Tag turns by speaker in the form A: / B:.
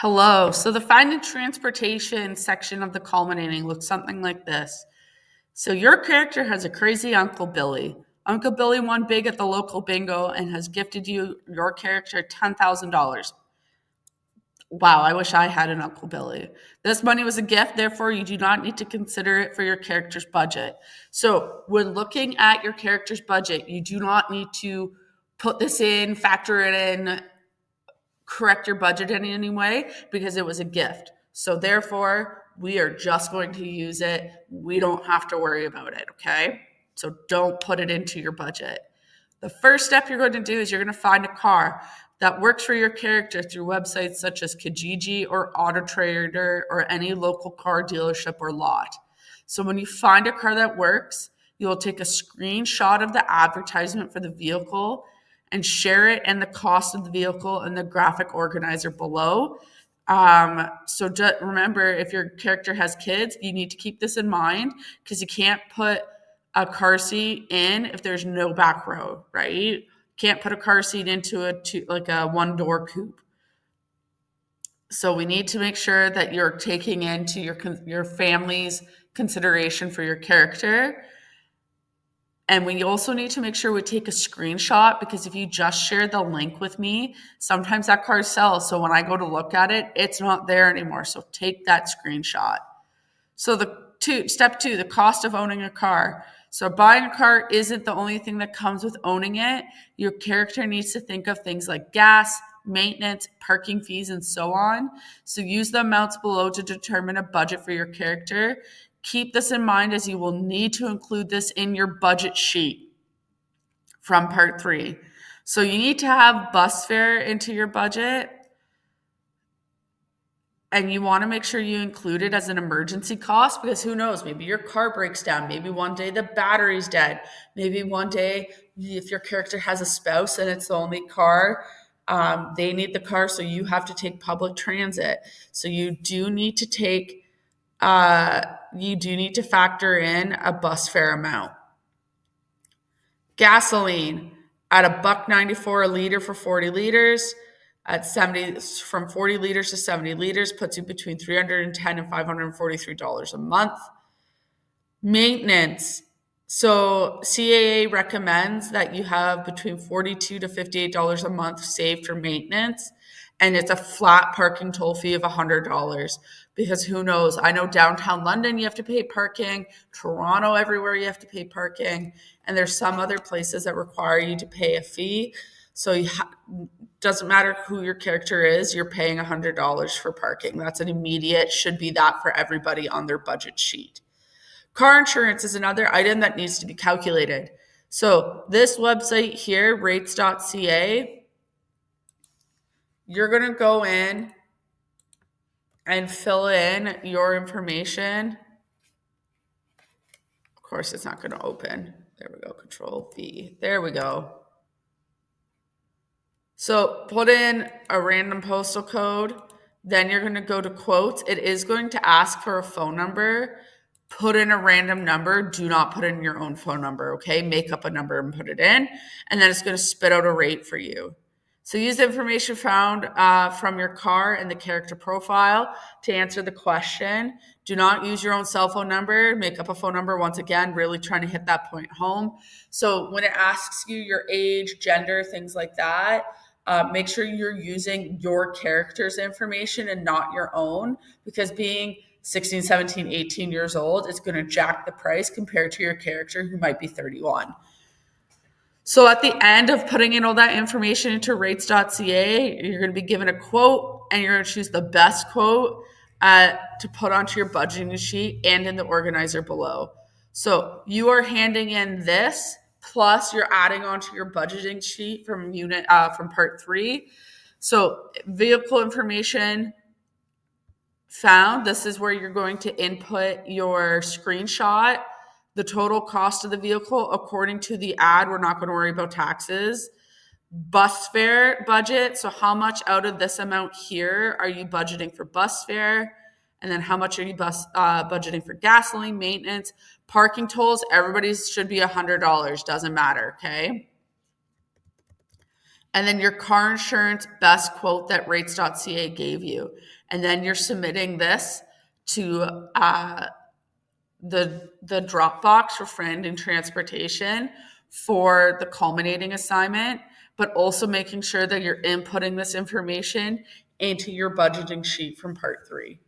A: Hello. So the find and transportation section of the Culminating looks something like this. So your character has a crazy Uncle Billy. Uncle Billy won big at the local bingo and has gifted your character $10,000. Wow, I wish I had an Uncle Billy. This money was a gift, therefore you do not need to consider it for your character's budget. So when looking at your character's budget, you do not need to put this in, factor it in, correct your budget in any way because it was a gift. So therefore, we are just going to use it. We don't have to worry about it, okay? So don't put it into your budget. The first step you're going to do is you're going to find a car that works for your character through websites such as Kijiji or AutoTrader or any local car dealership or lot. So when you find a car that works, you'll take a screenshot of the advertisement for the vehicle and share it and the cost of the vehicle in the graphic organizer below. So just remember, if your character has kids, you need to keep this in mind because you can't put a car seat in if there's no back row, right? Can't put a car seat into a one-door coupe. So we need to make sure that you're taking into your family's consideration for your character. And we also need to make sure we take a screenshot because if you just share the link with me, sometimes that car sells. So when I go to look at it, it's not there anymore. So take that screenshot. So step two, the cost of owning a car. So buying a car isn't the only thing that comes with owning it. Your character needs to think of things like gas, maintenance, parking fees, and so on. So use the amounts below to determine a budget for your character. Keep this in mind as you will need to include this in your budget sheet from part 3. So you need to have bus fare into your budget. And you want to make sure you include it as an emergency cost because who knows, maybe your car breaks down. Maybe one day the battery's dead. Maybe one day if your character has a spouse and it's the only car, they need the car, so you have to take public transit. So you do need to factor in a bus fare amount. Gasoline at $1.94 a liter for 40 liters. At 70, from 40 liters to 70 liters puts you between $310 and $543 a month. Maintenance. So CAA recommends that you have between $42 to $58 a month saved for maintenance. And it's a flat parking toll fee of $100 because who knows? I know downtown London you have to pay parking, Toronto everywhere you have to pay parking, and there's some other places that require you to pay a fee. So doesn't matter who your character is, you're paying $100 for parking. That's an immediate, should be that for everybody on their budget sheet. Car insurance is another item that needs to be calculated. So this website here, rates.ca, you're going to go in and fill in your information. Of course, it's not going to open. There we go, Control V. There we go. So put in a random postal code. Then you're going to go to quotes. It is going to ask for a phone number. Put in a random number. Do not put in your own phone number, okay? Make up a number and put it in. And then it's going to spit out a rate for you. So use the information found from your car and the character profile to answer the question. Do not use your own cell phone number. Make up a phone number. Once again, really trying to hit that point home. So when it asks you your age, gender, things like that, make sure you're using your character's information and not your own, because being 16, 17, 18 years old is going to jack the price compared to your character who might be 31. So at the end of putting in all that information into rates.ca, you're going to be given a quote and you're going to choose the best quote to put onto your budgeting sheet and in the organizer below. So you are handing in this, plus you're adding onto your budgeting sheet from part 3. So vehicle information found, this is where you're going to input your screenshot, the total cost of the vehicle according to the ad. We're not going to worry about taxes. Bus fare budget. So how much out of this amount here are you budgeting for bus fare? And then how much are you budgeting for gasoline, maintenance, parking tolls? Everybody's should be $100. Doesn't matter, okay? and then your car insurance best quote that rates.ca gave you. And then you're submitting this to the Dropbox for friend and transportation for the culminating assignment, but also making sure that you're inputting this information into your budgeting sheet from part 3.